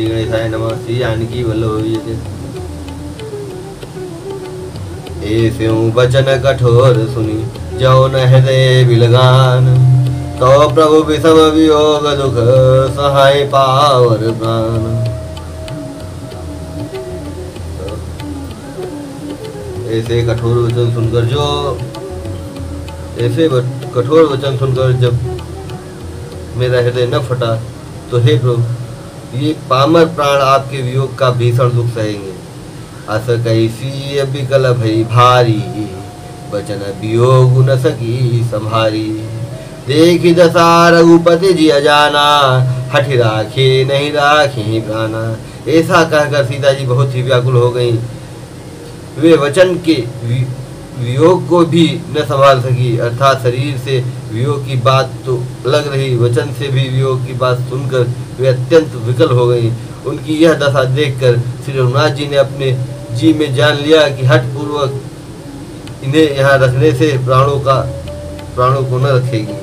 श्री गणेशाय नमः। श्री जानकी वल्लभ। ऐसे वचन कठोर सुनी जो न हृदय बिलगान, तो प्रभु विषम वियोग दुख सहाय पावर प्राण। ऐसे कठोर वचन सुनकर जब मेरा हृदय न फटा, तो हे प्रभु ये पामर प्राण आपके वियोग का भीषण दुख सहेंगे। अस कैसी विकल भई भारी, वचन वियोग न सकी संभारी। देखी दशा रघुपति जी अजाना, हठि राखे नहीं राखे प्राणा। ऐसा कहकर सीता जी बहुत ही व्याकुल हो गई। वे वचन के वियोग को भी न संभाल सकी, अर्थात शरीर से वियोग की बात तो अलग रही, वचन से भी वियोग की बात सुनकर वे अत्यंत विकल हो गई। उनकी यह दशा देखकर श्री रघुनाथ जी ने अपने जी में जान लिया कि हठ पूर्वक इन्हें यहाँ रखने से प्राणों को न रखेगी।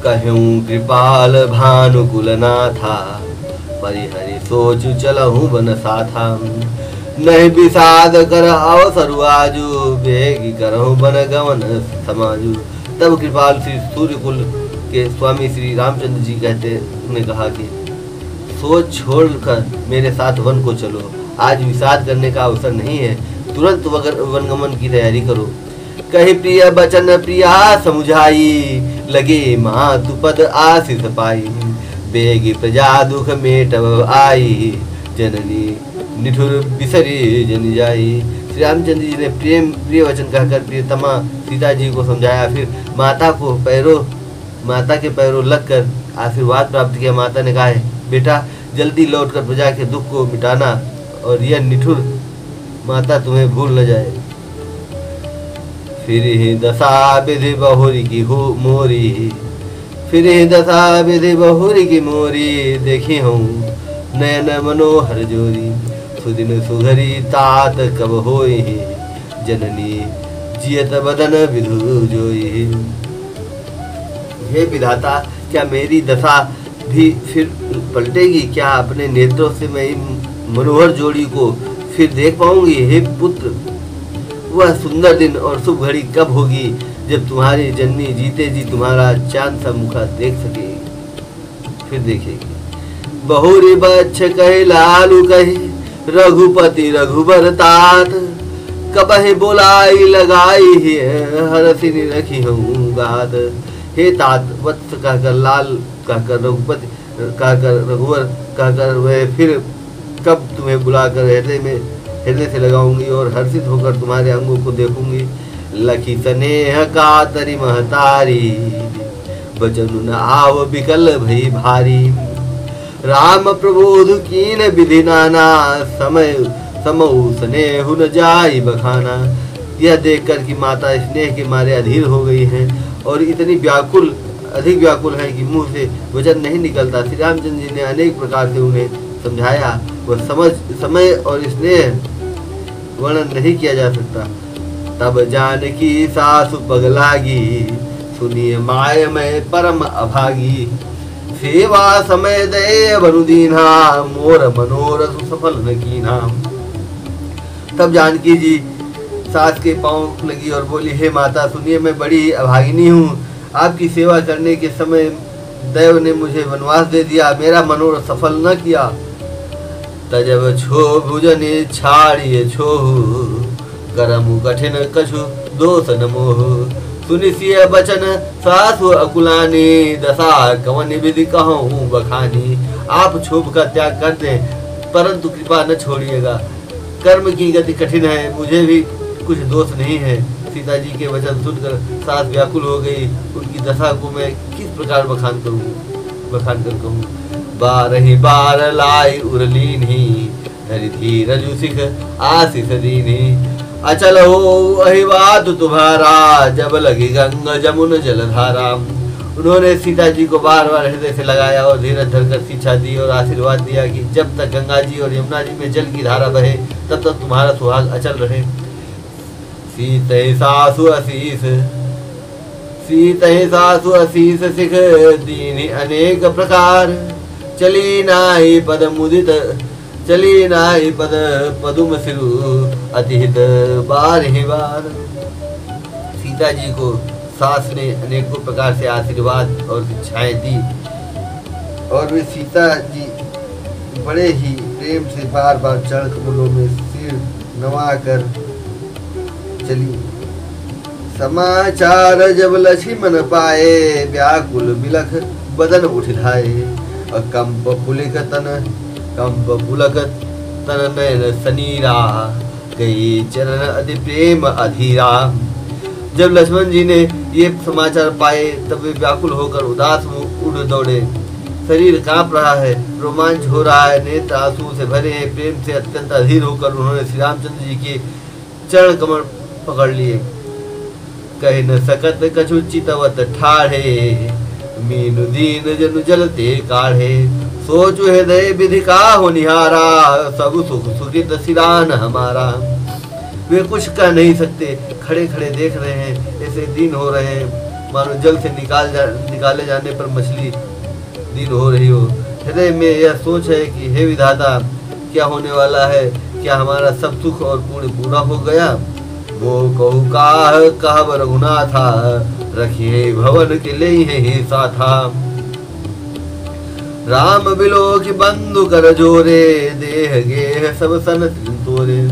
कहूँ कृपाल भानुकुल नाथा, परिहरि सोच चलहु बन साथा। नहीं विषाद कर अवसर आजू, बेगी करहु बन गवन समाजू। तब कृपाल श्री सूर्यकुल के स्वामी श्री रामचंद्र जी ने कहा कि सोच छोड़कर मेरे साथ वन को चलो, आज विषाद करने का अवसर नहीं है, तुरंत वनगमन की तैयारी करो। कही प्रिय बचन प्रिया समुझाई, लगे मातु पद आशीष पाई। बेगी प्रजा दुख मेटव आई, जननी निठुर बिसरी जन जाई। श्री रामचंद्र जी ने प्रिय वचन कहकर प्रियतमा सीता जी को समझाया। फिर माता के पैरों लगकर आशीर्वाद प्राप्त किया। माता ने कहा, बेटा जल्दी लौटकर प्रजा के दुख को मिटाना, और यह निठुर माता तुम्हें भूल न जाए। फिर ही दशा विधि बहुरी की हो मोरी, फिर ही दशा विधि बहुरी की मोरी। देखी हूँ नयन मनोहर जोरी, सुदिन सुघरी तात कब होई। जननी जियत बदन विधु जोई। हे विधाता, क्या मेरी दशा भी फिर पलटेगी? क्या अपने नेत्रों से मैं मनोहर जोड़ी को फिर देख पाऊंगी? हे पुत्र, वह सुंदर दिन और शुभ घड़ी कब होगी जब तुम्हारी जननी जीते जी तुम्हारा चांद सा मुखा देख सकेगी, फिर देखेगी। बहुरी बच्छ कहे लालू कहे, रघुपति रघुबर तात। कबहि बोलाई लगाई हरसिनी रखी हूँ गाद। हे तात, वत्स कहकर, लाल कहकर, रघुपति कहकर, रघुवर कहकर वह फिर कब तुम्हें बुलाकर हृदय से लगाऊंगी और हर्षित होकर तुम्हारे अंगों को देखूंगी। लखी स्नेह का तरी महतारी, बचनु न आव विकल भई भारी। राम प्रबोध कीन विधि नाना, समय समऊ स्नेह न जाई बखाना। यह देखकर कि माता स्नेह के मारे अधीर हो गई हैं और इतनी अधिक व्याकुल है कि मुंह से वचन नहीं निकलता। श्री रामचंद्र जी ने अनेक प्रकार से उन्हें समझाया। वह समय और स्नेह वर्णन नहीं किया जा सकता। तब जानकी सासु पगलागी, सुनिए माय में परम अभागी। सेवा समय दे बनुदीना, मोर मनोरथ सफल न कीना। तब जानकी जी सास के पांव लगी और बोली, हे माता सुनिए, मैं बड़ी अभागिनी हूँ। आपकी सेवा करने के समय देव ने मुझे वनवास दे दिया, मेरा मनोरथ सफल न किया। तजब छो भुजने छाड़िए छोहु, करमु कठिन कछु दोष न मोह। सुनिसिय बचन सासु अकुलानी, दशा कवन विधि कहूँ बखानी। आप क्षोभ का त्याग कर दें, परंतु कृपा न छोड़िएगा। कर्म की गति कठिन है, मुझे भी कुछ दोष नहीं है। सीता जी के वचन सुनकर सास व्याकुल हो गई। उनकी दशा को मैं किस प्रकार बखान कर कहूँ। बारही बार लाई उरलीनी, हरि धीरजु सिख आशीष दीनी। अचल हो अहिवाद तुम्हारा, जब लगी गंगा जमुन जलधारा। उन्होंने सीता जी को बार बार हृदय से लगाया और धीरज धरकर शिक्षा दी और आशीर्वाद दिया कि जब तक गंगा जी और यमुना जी में जल की धारा बहे तब तक तुम्हारा सुहाग अचल रहे। सीते सासु आशीष सीत सासु असीस सिख दीन अनेक प्रकार, चली नाई पद मुदित चली नाई पद पदुम सिरु अतिहित बार ही बार। सीता जी को सास ने अनेकों प्रकार से आशीर्वाद और शिक्षाएं दी और वे सीता जी बड़े ही प्रेम से बार बार चरण कमलों में सिर नवाकर चली। समाचार जब लक्ष्मण पाए, व्याकुल बिलख बदन उठाए, कंप पुलक तन नयन सनीरा, कई चरण अति प्रेम अधीरा। जब लक्ष्मण जी ने ये समाचार पाए तब वे व्याकुल होकर उदास उड़ दौड़े। शरीर कांप रहा है, रोमांच हो रहा है, नेत्र आंसू से भरे हैं। प्रेम से अत्यंत अधीर होकर उन्होंने श्री रामचंद्र जी के चरण कमल पकड़ लिए। कह न सकत कछु चितवत ठाढ़े, मीनु दीन जनु जलते काढ़े, सोच हृदय विधि का हो निहारा, सब सुख सुखित सिरान हमारा। वे कुछ कह नहीं सकते, खड़े खड़े देख रहे हैं, ऐसे दिन हो रहे हैं मानो जल से निकाले जाने पर मछली दिन हो रही हो। हृदय में यह सोच है कि हे विधाता, क्या होने वाला है? क्या हमारा सब सुख और पूरा हो गया? वो कहू कह रघुनाथा, रखिए भवन के ले ही साथा। राम बिलो की बंधु कर जोरे, देह गेह सब सन तोरे।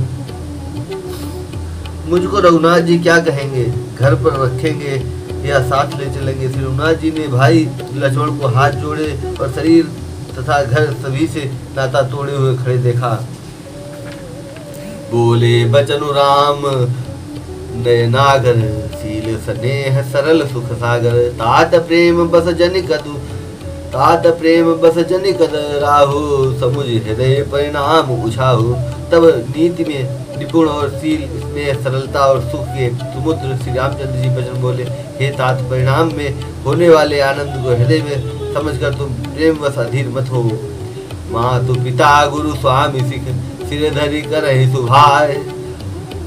मुझको रघुनाथ जी क्या कहेंगे? घर पर रखेंगे या साथ ले चलेंगे? श्री रघुनाथ जी ने भाई लक्ष्मण को हाथ जोड़े और शरीर तथा घर सभी से नाता तोड़े हुए खड़े देखा। बोले बचनु राम नयनागर, सील स्नेह सरल सुख सागर, तात प्रेम बस जनिकद राहु, समुझ हृदय परिणाम उछाहु। तब नीति में निपुण और सील स्नेह सरलता और सुख के सुमुद्र श्री रामचंद्र जी बचन बोले, हे तात, परिणाम में होने वाले आनंद को हृदय में समझकर तुम प्रेम वश अधीर मत हो। मातु पिता गुरु स्वामी सिख, सिर धरि करहि सुभाय,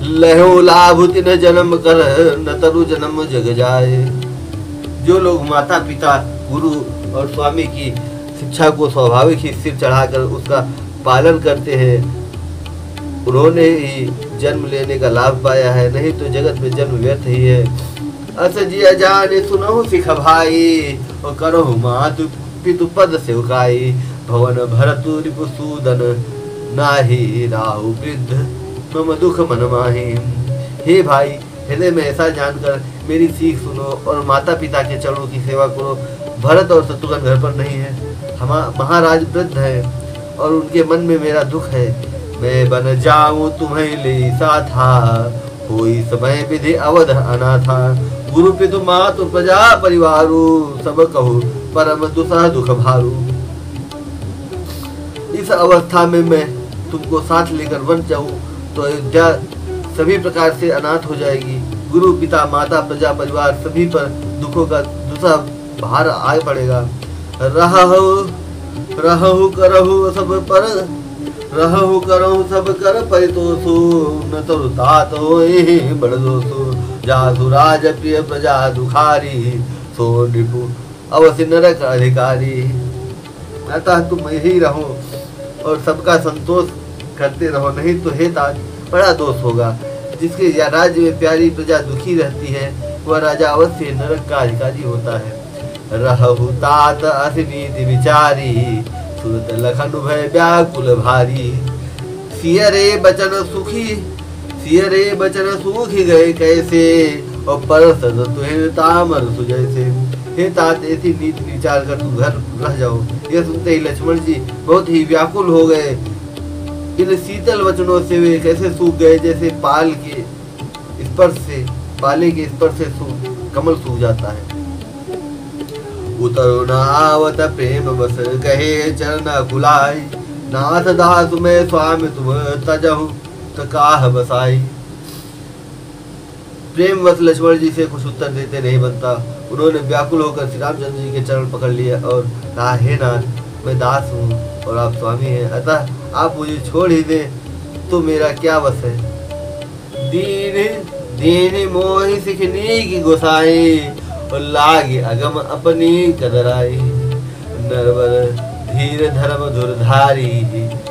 लहो लाभ तिन जन्म कर, न तरु जन्म जग जाए। जो लोग माता पिता गुरु और स्वामी की शिक्षा को स्वाभाविक ही सिर चढ़ाकर उसका पालन करते हैं, उन्होंने ही जन्म लेने का लाभ पाया है, नहीं तो जगत में जन्म व्यर्थ ही है। अस जिया जाने सुनहु सिख भाई, और करहु मातु पितु पद सेवकाई, भवन भरतु रिपुसूदन, नाही राहु वृद्ध मम दुख मन माही। हे भाई, हृदय में ऐसा जानकर मेरी सीख सुनो और माता पिता के चरणों की सेवा करो। भरत और शत्रुघ्न घर पर नहीं है, हम महाराज वृद्ध है और उनके मन में मेरा दुख है। मैं बन जाऊं तुम्हें ले साथा, होई समय विधि अवध अनाथा, गुरु पितु मातु प्रजा परिवारु, सब कहू परम दुसह दुख भारू। इस अवस्था में मैं तुमको साथ लेकर वन जाऊं तो अयोध्या सभी प्रकार से अनाथ हो जाएगी। गुरु पिता माता प्रजा परिवार सभी पर दुखों का दूसरा भार आ पड़ेगा। रहु करहु सब कर परितोषु, न तो तात होए बड़ दोषु, जासु राज प्रिय प्रजा दुखारी, सो निपु अवश्य नरक अधिकारी। अतः तुम यही रहो और सबका संतोष करते रहो, नहीं तो हे तात बड़ा दोष होगा। जिसके राज्य में प्यारी प्रजा दुखी रहती है वह राजा अवश्य नरक का अधिकारी होता है। रहु तात असिनीति विचारी, सुरत लखन भय व्याकुल भारी, सियरे बचन सुखी गए कैसे, और परस तुहे तामर सुजैसे। हे तात, ऐसी नीति विचार कर तू घर रह जाओ। यह सुनते ही लक्ष्मण जी बहुत ही व्याकुल हो गए। इन शीतल वचनों से वे कैसे सूख गए, जैसे पाले के स्पर्श से कमल सूख जाता है। उतरो नावत प्रेम बस कहे चरण कुलाई, नाथ दास में स्वामी तुम तजहु तकाह बसाई। प्रेम वश लक्ष्मण जी से कुछ उत्तर देते नहीं बनता। उन्होंने व्याकुल होकर श्री रामचंद्र जी के चरण पकड़ लिए और कहा, हे नाथ, मैं दास हूँ और आप स्वामी हैं, अतः आप मुझे छोड़ ही दें तो मेरा क्या वश है। दीन मोहि सिखनी की गोसाई, और लागे अगम अपनी कदराई। नरवर धीर धर्म धुरधारी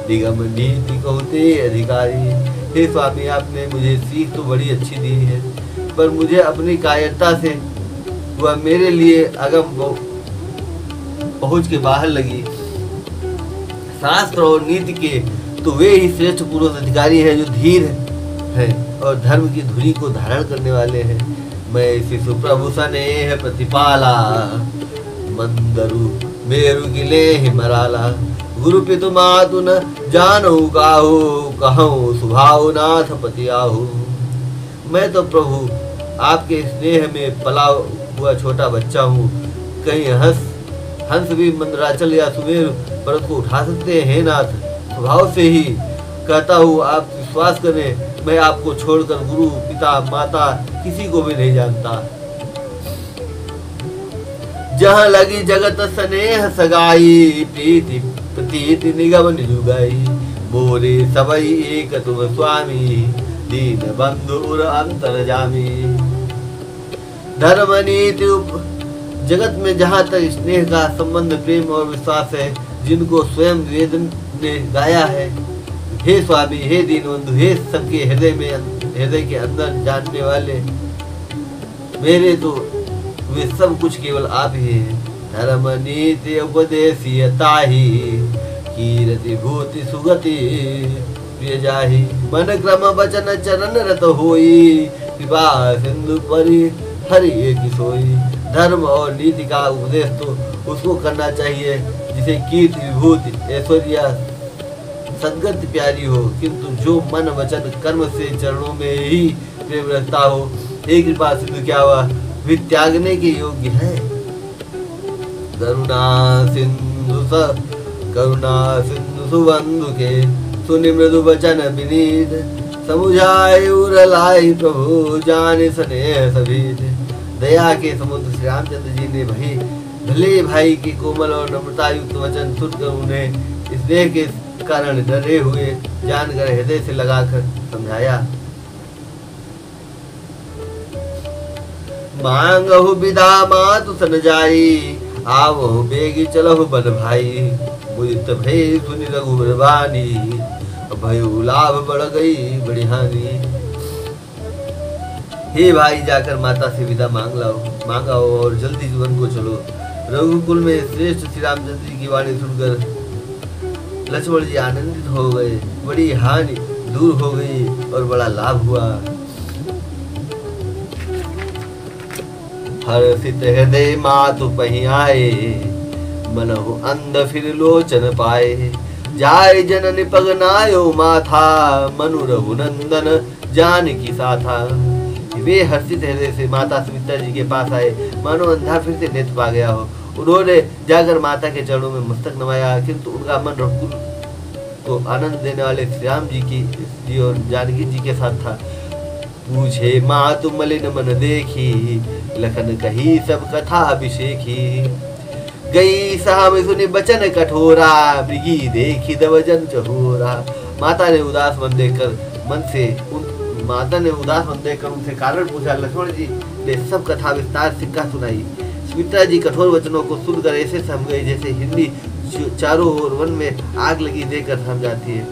निगम नीति कहते अधिकारी। हे स्वामी, आपने मुझे सीख तो बड़ी अच्छी दी है, पर मुझे अपनी कायरता से वह मेरे लिए अगम पहुंच के बाहर लगी। शास्त्र और नीति के तो वे ही श्रेष्ठ पुरुष अधिकारी हैं जो धीर हैं और धर्म की धुरी को धारण करने वाले हैं। मैं शिशु प्रभु स्नेह प्रतिपाला मंदरु मेरु गिले हिमराला। गुरु पितु मातु न जानो काहू कहूँ सुभाव नाथ पति आहू। मैं तो प्रभु आपके स्नेह में पला हुआ छोटा बच्चा हूँ। कहीं हंस भी मंदराचल या सुमेरु पर्वत को उठा सकते हैं नाथ। स्वभाव से ही कहता हूँ, आप विश्वास करें, मैं आपको छोड़कर गुरु पिता माता किसी को भी नहीं जानता। जहाँ लगी जगत स्नेह सगाई प्रीति प्रतीति निगम निजुगाई। मोरे सबई एक तुम स्वामी दीन बंधु उर अंतर जामी। धर्म नीति जगत में जहाँ तक स्नेह का संबंध प्रेम और विश्वास है, जिनको स्वयं वेदन ने गाया है, हे स्वामी, हे दीनबंधु, हे सबके हृदय के अंदर जानने वाले, मेरे तो वे सब कुछ केवल आप ही हैं। धर्म नीति उपदेशियता ही कीरति भूति सुगति प्रिय जाहि। मन क्रम वचन चरण रत होई कृपा सिंधु परि हरि एक सोई। धर्म और नीति का उपदेश तो उसको करना चाहिए जिसे कीर्ति विभूति ऐश्वर्या सद्गति प्यारी हो, किंतु जो मन वचन कर्म से चरणों में ही प्रेम रखता हो, हे कृपा सिंधु क्या वह भी त्यागने के योग्य है। करुणा सिंधु सुबंधु के सुनि मृदु वचन विनीत। समुझाए उरलाई प्रभु जाने स्नेह सभी। दया के समुद्र श्री रामचंद्र जी ने भले भाई की कोमल और नम्रता युक्त वचन सुनकर उन्हें स्नेह के कारण डरे हुए जानकर हृदय से लगाकर समझाया। मांगहु विदा मातु सन जाई आवहु बेगी चलहु बन भाई। मुदित भय सुनि रघुबर बानी भयु लाभ बढ़ गई बड़ी हानि। हे भाई, जाकर माता से विदा मांगाओ और जल्दी जीवन को चलो। रघुकुल में श्रेष्ठ श्री रामचंद्र जी की वाणी सुनकर लक्ष्मण जी आनंदित हो गए, बड़ी हानि दूर हो गई और बड़ा लाभ हुआ। हर्षित हृदय मातु पही आए मनहु अंध फिर लोचन पाए। जाय जननि पग नायो माथा मनु रघुनंदन जानकी साथा। वे हर्षित हृदय से माता सुमित्रा जी के पास आए, मानो अंधा फिर से नेत्र पा गया हो। उन्होंने जाकर माता के चरणों में मस्तक नवाया, किंतु उनका मन रघुकुल को आनंद देने वाले श्री राम जी और जानकी जी के साथ था। पूछे मातु मलिन मन देखी लखन कही सब कथा अभिषेकी। गई साम सुनि बचन कठोरा मृगी देखी दवजन चहोरा। माता ने उदास मन देखकर उनसे कारण पूछा। लक्ष्मण जी ने सब कथा विस्तार से कहा सुनाई। सुमित्रा जी कठोर वचनों को सुनकर ऐसे थम गई जैसे हिरनी चारों ओर वन में आग लगी देखकर थम जाती है।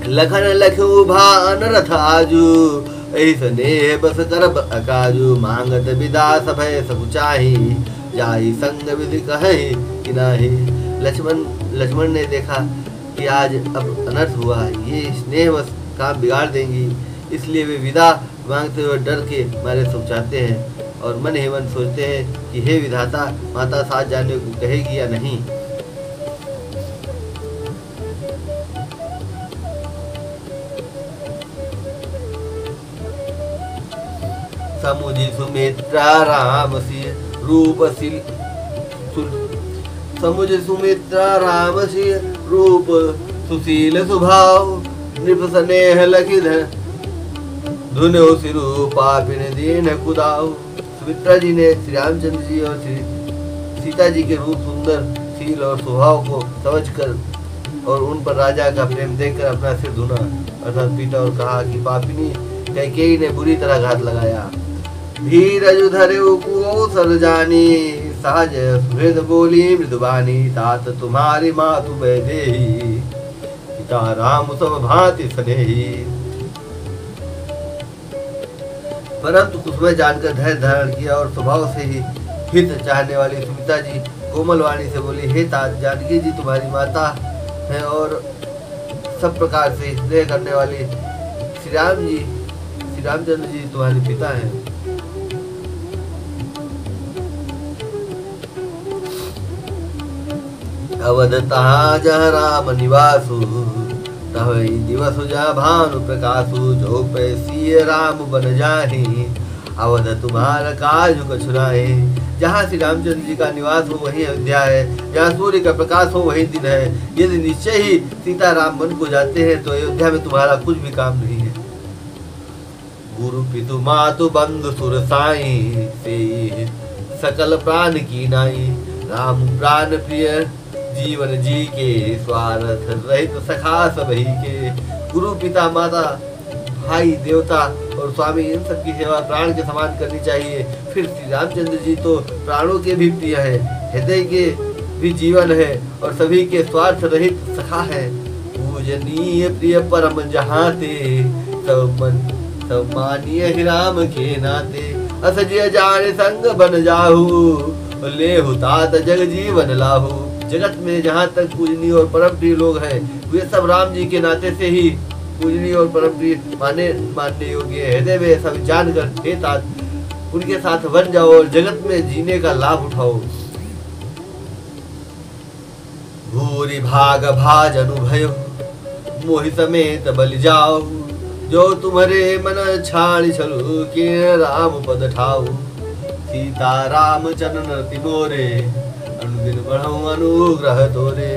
लखन लखु भान रथ आजू ऐसने बस करब अकाजू। मांगत विदा सभय सब चाही जाई संग विधि कहे कि नाही। लक्ष्मण ने देखा कि आज अब अनर्थ हुआ, ये स्नेह काम बिगाड़ देंगी, इसलिए वे विदा मांगते हुए डर के मारे सब चाहते हैं और मन ही मन सोचते हैं कि हे विधाता, माता साथ जाने को कहेगी या नहीं। समुझी सुमित्रा राम सी रूप सुशील स्वभाव नृप स्नेह लखी धुनो सिरु पापिन दीन कुदाऊ। सुमित्रा जी ने श्री रामचंद्र जी और श्री सीता जी के रूप सुंदर शील और स्वभाव को समझकर और उन पर राजा का प्रेम देखकर अपना सिर धुना अर्थात पीटा और कहा कि पापिनी कैकेयी ने बुरी तरह घात लगाया। धीरज धरे कुअवसर जानी, सहज सुहृद बोली मृदुबानी। तात तुम्हारी मातु वैदेही, पिता राम सब भांति स्नेही। परंतु कुसुम जानकर धैर्य धारण किया और स्वभाव से ही हित चाहने वाली सुमित्रा जी कोमल वाणी से बोली, हे तात, जानकी जी तुम्हारी माता है और सब प्रकार से स्नेह करने वाली श्री रामचंद्र जी तुम्हारे पिता हैं। अवध तहाँ जहाँ राम निवासु, तवई दिवस जहाँ भानु प्रकाशु। जो पैसी राम बन जाहि, अवध तुम्हारा काज कछुराए। जहाँ श्री रामचंद्र जी का निवास हो वही अयोध्या है, जहाँ सूर्य का प्रकाश हो वही दिन है। यदि निश्चय ही सीता राम बन को जाते हैं तो अयोध्या में तुम्हारा कुछ भी काम नहीं है। गुरु पितु मातु बंधु सुर साई, से सकल प्राण की नाई। राम प्राण प्रिय जीवन जी के, स्वार्थ रहित सखा सबही के। गुरु पिता माता भाई देवता और स्वामी इन सब की सेवा प्राण के समान करनी चाहिए। फिर श्री रामचंद्र जी तो प्राणों के भी प्रिय है, हृदय के भी जीवन है और सभी के स्वार्थ रहित सखा है। पूजनीय प्रिय परम जहाते, सब मानिय ही राम के नाते। असजिय जाने संग बन जाहू, लेहु तात जग जीवन लाहू। जगत में जहाँ तक पूजनीय और परम प्रिय लोग हैं वे सब राम जी के नाते से ही पूजनीय और परम प्रिय मानने योग्य है। हृदय में सब जानकर हे तात उनके साथ बन जाओ और जगत में जीने का लाभ उठाओ। भूरि भाग भाज अनुभय, मोहि समेत बलि जाओ। जो तुम्हारे मन छाण छलु, के राम पद ठाऊ। सीता राम चरण रति मोरे, अनुदिन बढ़ऊ अनुग्रह तोरे।